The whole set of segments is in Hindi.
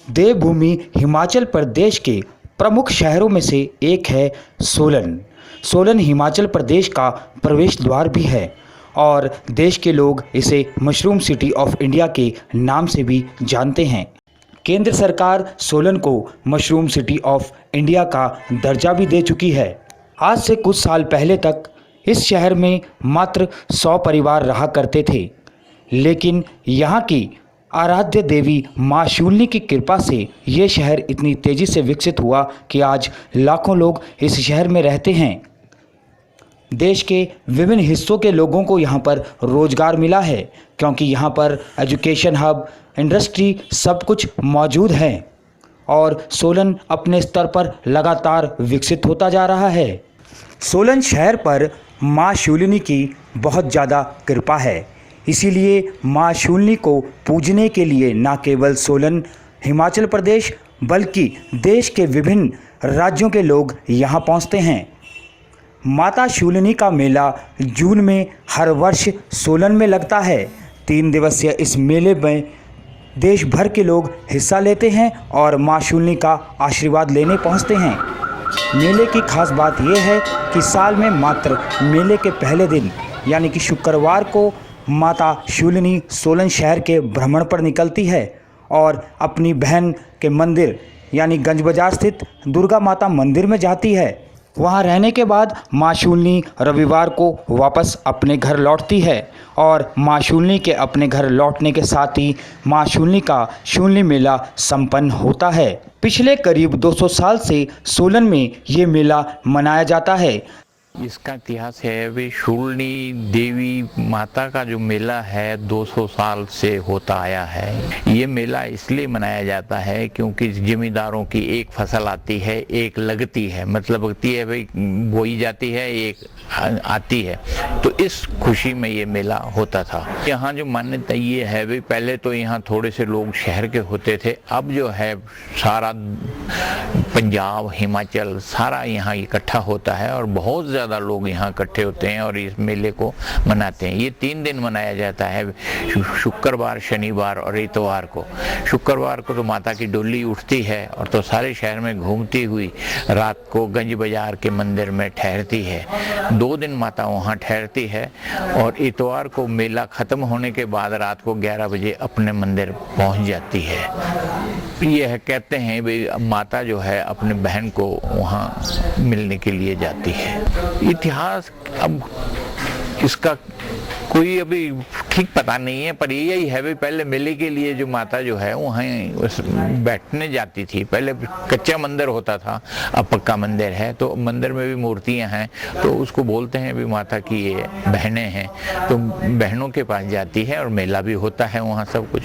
देवभूमि हिमाचल प्रदेश के प्रमुख शहरों में से एक है सोलन। सोलन हिमाचल प्रदेश का प्रवेश द्वार भी है और देश के लोग इसे मशरूम सिटी ऑफ इंडिया के नाम से भी जानते हैं। केंद्र सरकार सोलन को मशरूम सिटी ऑफ इंडिया का दर्जा भी दे चुकी है। आज से कुछ साल पहले तक इस शहर में मात्र 100 परिवार रहा करते थे, लेकिन यहाँ की आराध्य देवी माँ शूलिनी की कृपा से ये शहर इतनी तेज़ी से विकसित हुआ कि आज लाखों लोग इस शहर में रहते हैं। देश के विभिन्न हिस्सों के लोगों को यहाँ पर रोज़गार मिला है, क्योंकि यहाँ पर एजुकेशन हब, इंडस्ट्री सब कुछ मौजूद है और सोलन अपने स्तर पर लगातार विकसित होता जा रहा है। सोलन शहर पर माँ शूलिनी की बहुत ज़्यादा कृपा है, इसीलिए माँ शूलिनी को पूजने के लिए न केवल सोलन हिमाचल प्रदेश बल्कि देश के विभिन्न राज्यों के लोग यहाँ पहुँचते हैं। माता शूलिनी का मेला जून में हर वर्ष सोलन में लगता है। 3 दिवसीय इस मेले में देश भर के लोग हिस्सा लेते हैं और माँ शूलिनी का आशीर्वाद लेने पहुँचते हैं। मेले की खास बात यह है कि साल में मात्र मेले के पहले दिन यानी कि शुक्रवार को माता शूलिनी सोलन शहर के भ्रमण पर निकलती है और अपनी बहन के मंदिर यानी गंज बाजार स्थित दुर्गा माता मंदिर में जाती है। वहां रहने के बाद माँ शूलिनी रविवार को वापस अपने घर लौटती है और माँ शूलिनी के अपने घर लौटने के साथ ही माँ शूलिनी का शूलिनी मेला संपन्न होता है। पिछले करीब 200 साल से सोलन में ये मेला मनाया जाता है। इसका इतिहास है वे शूलिनी देवी माता का जो मेला है 200 साल से होता आया है। ये मेला इसलिए मनाया जाता है क्योंकि जमींदारों की एक फसल आती है, एक लगती है, मतलब लगती है भाई बोई जाती है, एक आती है, तो इस खुशी में ये मेला होता था। यहाँ जो मान्यता ये है भाई पहले तो यहाँ थोड़े से लोग शहर के होते थे, अब जो है सारा पंजाब हिमाचल सारा यहाँ इकट्ठा होता है और बहुत ज़्यादा लोग यहाँ इकट्ठे होते हैं और इस मेले को मनाते हैं। ये 3 दिन मनाया जाता है, शुक्रवार, शनिवार और इतवार को। शुक्रवार को तो माता की डोली उठती है और तो सारे शहर में घूमती हुई रात को गंज बाजार के मंदिर में ठहरती है। 2 दिन माता वहाँ ठहरती है और इतवार को मेला ख़त्म होने के बाद रात को 11 बजे अपने मंदिर पहुँच जाती है। यह कहते हैं भाई माता जो है अपने बहन को वहाँ मिलने के लिए जाती है। इतिहास अब इसका कोई अभी ठीक पता नहीं है, पर यही है भाई पहले मेले के लिए जो माता जो है वहाँ बैठने जाती थी। पहले कच्चा मंदिर होता था, अब पक्का मंदिर है, तो मंदिर में भी मूर्तियाँ हैं, तो उसको बोलते हैं भी माता की ये बहनें हैं, तो बहनों के पास जाती है और मेला भी होता है वहाँ सब कुछ।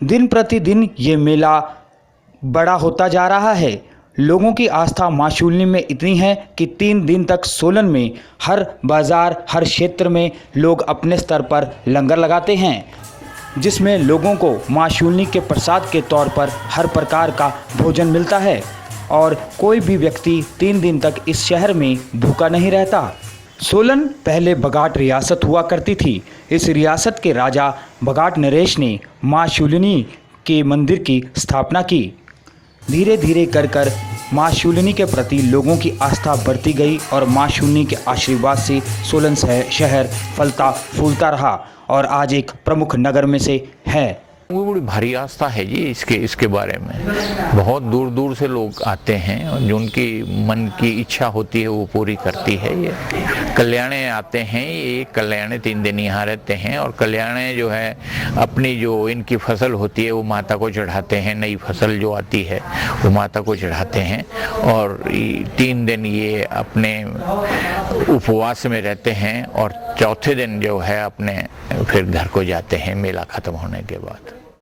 दिन प्रतिदिन ये मेला बड़ा होता जा रहा है। लोगों की आस्था माँ शूलिनी में इतनी है कि 3 दिन तक सोलन में हर बाज़ार, हर क्षेत्र में लोग अपने स्तर पर लंगर लगाते हैं, जिसमें लोगों को माँ शूलिनी के प्रसाद के तौर पर हर प्रकार का भोजन मिलता है और कोई भी व्यक्ति 3 दिन तक इस शहर में भूखा नहीं रहता। सोलन पहले बघाट रियासत हुआ करती थी। इस रियासत के राजा बघाट नरेश ने माँ शूलिनी के मंदिर की स्थापना की। धीरे धीरे कर माँ शूलिनी के प्रति लोगों की आस्था बढ़ती गई और माँ शूलिनी के आशीर्वाद से सोलन शहर फलता फूलता रहा और आज एक प्रमुख नगर में से है। वो बड़ी भारी आस्था है जी इसके बारे में। बहुत दूर दूर से लोग आते हैं और जो उनकी मन की इच्छा होती है वो पूरी करती है। ये कल्याणे आते हैं, ये कल्याणे 3 दिन यहाँ रहते हैं और कल्याणे जो है अपनी जो इनकी फसल होती है वो माता को चढ़ाते हैं। नई फसल जो आती है वो माता को चढ़ाते हैं और 3 दिन ये अपने उपवास में रहते हैं और चौथे दिन जो है अपने फिर घर को जाते हैं मेला ख़त्म होने के बाद।